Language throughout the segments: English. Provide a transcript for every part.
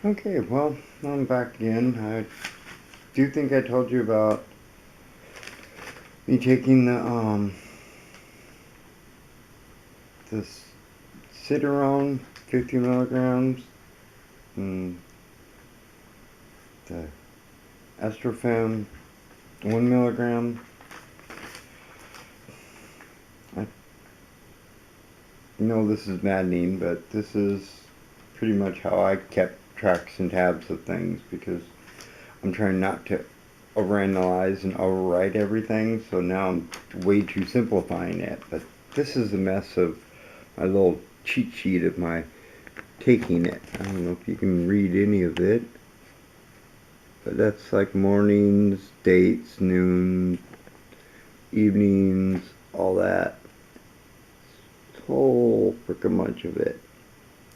Okay, well, I'm back again. I do think I told you about me taking this Citarone 50 milligrams and the Estrofen 1 milligram. I know this is maddening, but this is pretty much how I kept tracks and tabs of things because I'm trying not to overanalyze and overwrite everything, so now I'm way too simplifying it. But this is a mess of my little cheat sheet of my taking it. I don't know if you can read any of it, but that's like mornings, dates, noon, evenings, all that. Whole frickin' bunch of it.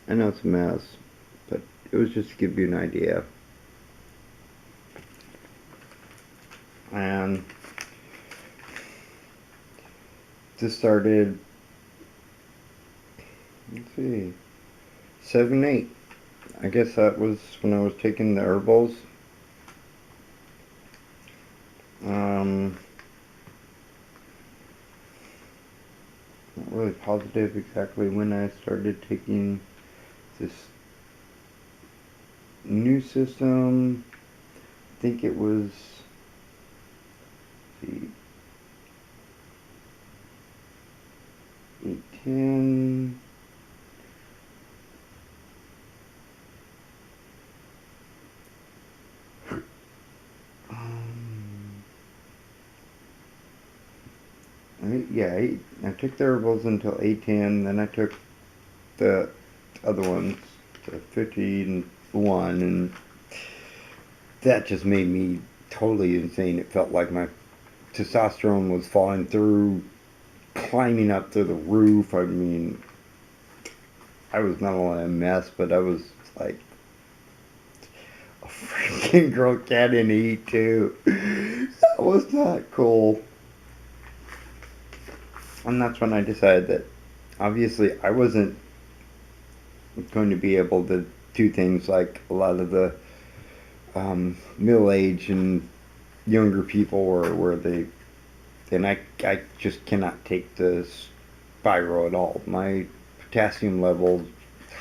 I know it's a mess, but it was just to give you an idea. And this started, let's see, 7, 8. I guess that was when I was taking the herbals. Um, Not really positive exactly when I started taking this new system. I think it was the 810. Um, I took the herbals until 810. Then I took the other ones, the 51, and that just made me totally insane. It felt like my testosterone was falling through, climbing up to the roof. I mean, I was not only a mess, but I was like a freaking girl cat in heat too. That was not cool. And that's when I decided that obviously I wasn't going to be able to do things like a lot of the middle age and younger people where they, and I just cannot take the spiral at all. My potassium level's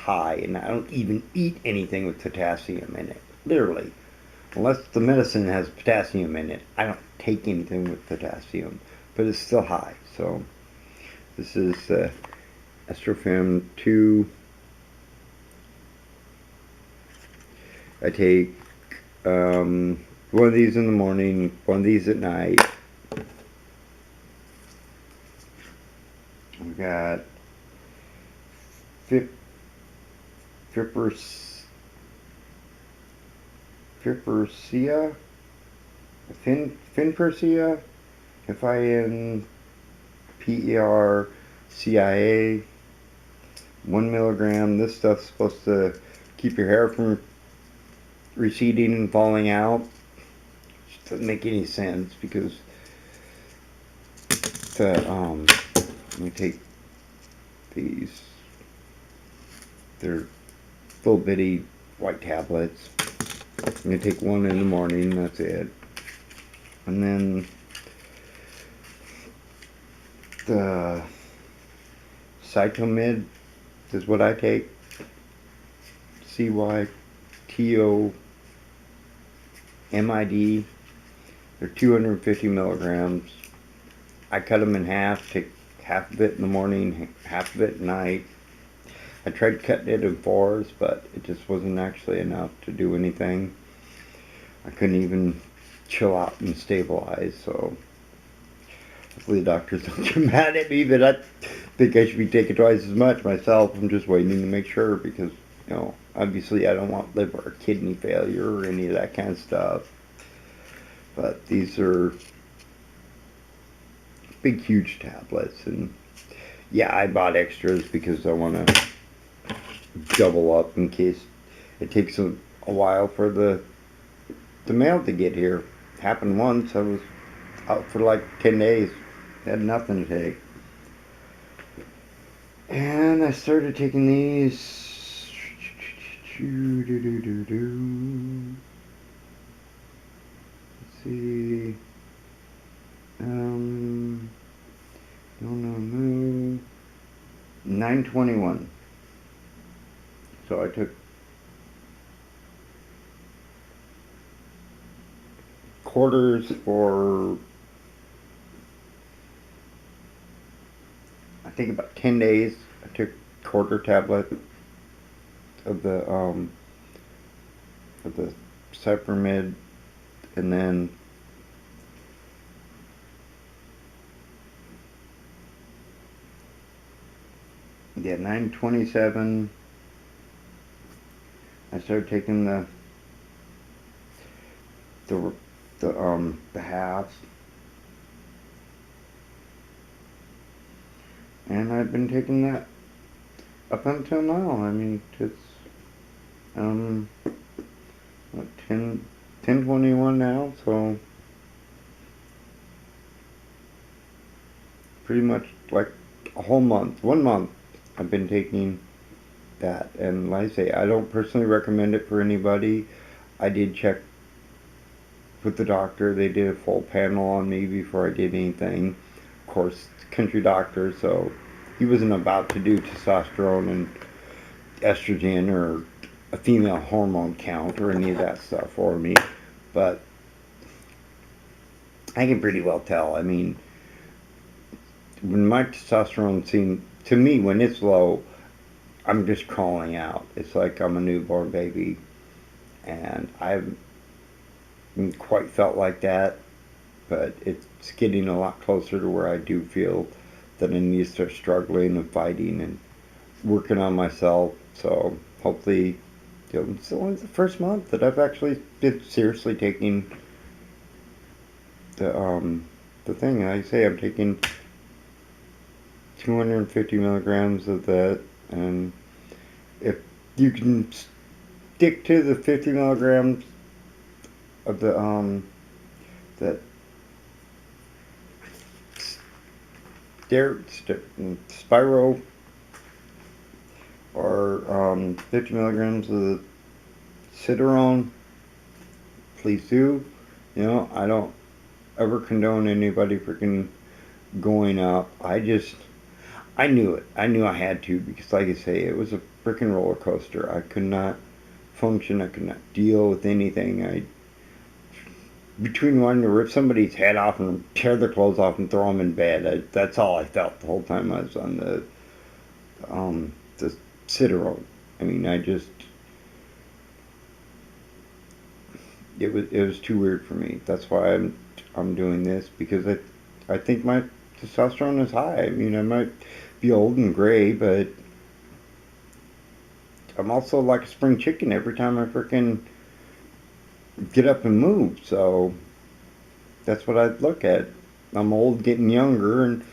high, and I don't even eat anything with potassium in it. Literally, unless the medicine has potassium in it, I don't take anything with potassium, but it's still high. So this is Estrofen 2. I take one of these in the morning, one of these at night. We've got Fip, Fippers, Fippercia, Finpercia, FINPERCIA, 1 milligram. This stuff's supposed to keep your hair from receding and falling out. Which doesn't make any sense because let me take these. They're little bitty white tablets. I'm gonna take one in the morning. That's it. And then the Cytomid is what I take. CYTOMID. They're 250 milligrams. I cut them in half. Take half of it in the morning, half of it at night. I tried cutting it in fours, but it just wasn't actually enough to do anything. I couldn't even chill out and stabilize, so hopefully the doctors don't get mad at me, but I think I should be taking twice as much myself. I'm just waiting to make sure because, obviously I don't want liver or kidney failure or any of that kind of stuff. But these are big, huge tablets, and yeah, I bought extras because I want to double up in case it takes a while for the mail to get here. Happened once. I was out for like 10 days. Had nothing to take. And I started taking these Shoo-doo-doo-doo-doo. Let's see. No. 921. So I took quarters for, I think, about 10 days. I took quarter tablet of the Cypermid, and then yeah, 927. I started taking the the halves, and I've been taking that up until now. I mean, it's um what, 10:21 now, so pretty much like a whole month, 1 month, I've been taking that. And like I say, I don't personally recommend it for anybody. I did check with the doctor. They did a full panel on me before I did anything. Of course, country doctor, so he wasn't about to do testosterone and estrogen or a female hormone count or any of that stuff for me. But I can pretty well tell. I mean, when my testosterone seems, to me, when it's low, I'm just crawling out. It's like I'm a newborn baby. And I haven't quite felt like that, but it's getting a lot closer to where I do feel that I need to start struggling and fighting and working on myself. So hopefully, it's only the first month that I've actually been seriously taking the thing. I say I'm taking 250 milligrams of that, and if you can stick to the 50 milligrams of that Spiro, or 50 milligrams of the Citarone, please do. I don't ever condone anybody freaking going up. I knew it. I knew I had to, because, like I say, it was a freaking roller coaster. I could not function. I could not deal with anything. Between wanting to rip somebody's head off and tear their clothes off and throw them in bed, that's all I felt the whole time I was on the Citarone. I mean, it was too weird for me. That's why I'm doing this, because I think my testosterone is high. I mean, I might be old and gray, but I'm also like a spring chicken every time I freaking get up and move. So that's what I look at. I'm old, getting younger, and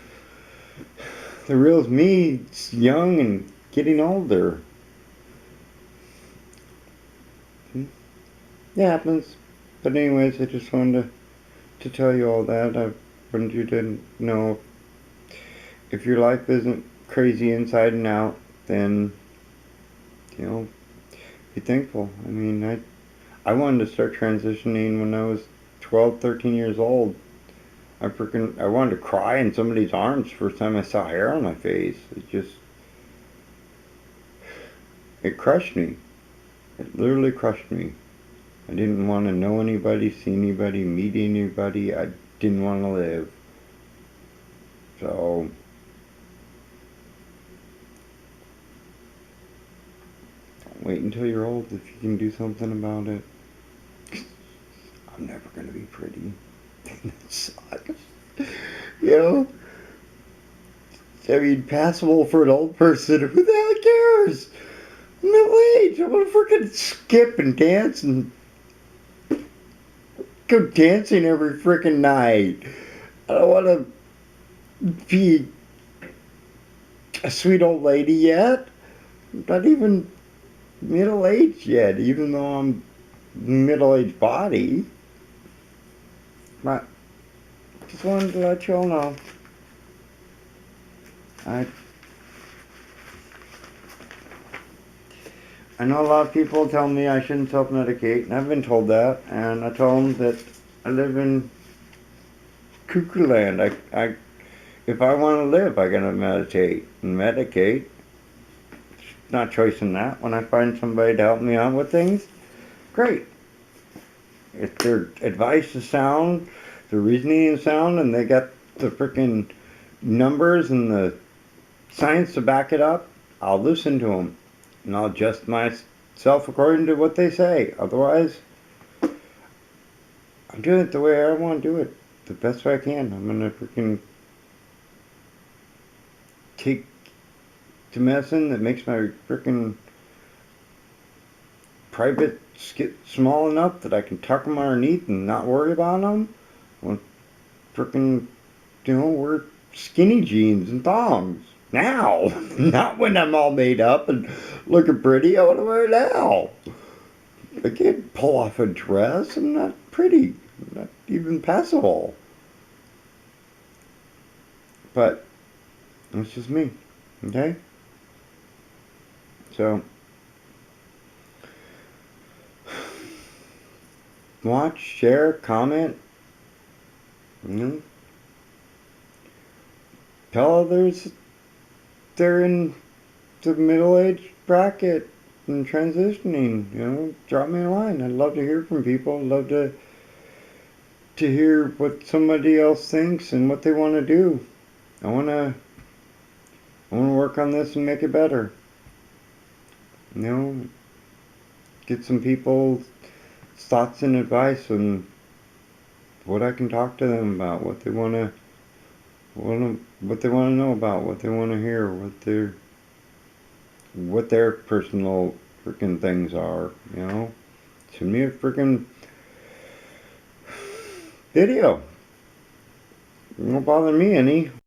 the real me is young and getting older. It happens. But anyways, I just wanted to tell you all that. I wanted you to know, if your life isn't crazy inside and out, then, you know, be thankful. I mean, I wanted to start transitioning when I was 12, 13 years old. I wanted to cry in somebody's arms first time I saw hair on my face. It crushed me. It literally crushed me. I didn't want to know anybody, see anybody, meet anybody. I didn't want to live. So, don't wait until you're old if you can do something about it. I'm never going to be pretty. That sucks. You know? I mean, passable for an old person. Who the hell cares? I'm middle age. I want to freaking skip and dance and go dancing every freaking night. I don't want to be a sweet old lady yet. I'm not even middle aged yet, even though I'm middle aged body. But just wanted to let you all know. I I know a lot of people tell me I shouldn't self-medicate, and I've been told that, and I tell them that I live in cuckoo land. If I want to live, I gotta meditate and medicate. Not choosing that. When I find somebody to help me out with things, great. If their advice is sound, their reasoning is sound, and they got the freaking numbers and the science to back it up, I'll listen to them. And I'll adjust myself according to what they say. Otherwise, I'm doing it the way I want to do it, the best way I can. I'm gonna freaking take the medicine that makes my freaking private get small enough that I can tuck them underneath and not worry about them. Well, freaking, wear skinny jeans and thongs now, not when I'm all made up and looking pretty. I want to wear it now. I can't pull off a dress. I'm not pretty. I'm not even passable. But it's just me. Okay? So, watch, share, comment, you know, tell others they're in the middle age bracket and transitioning, drop me a line. I'd love to hear from people. I'd love to hear what somebody else thinks and what they want to do. I want to work on this and make it better. Get some people's thoughts and advice on what I can talk to them about, what they want to know about, what they want to hear, what their personal freaking things are. Send me a freaking video. It won't bother me any.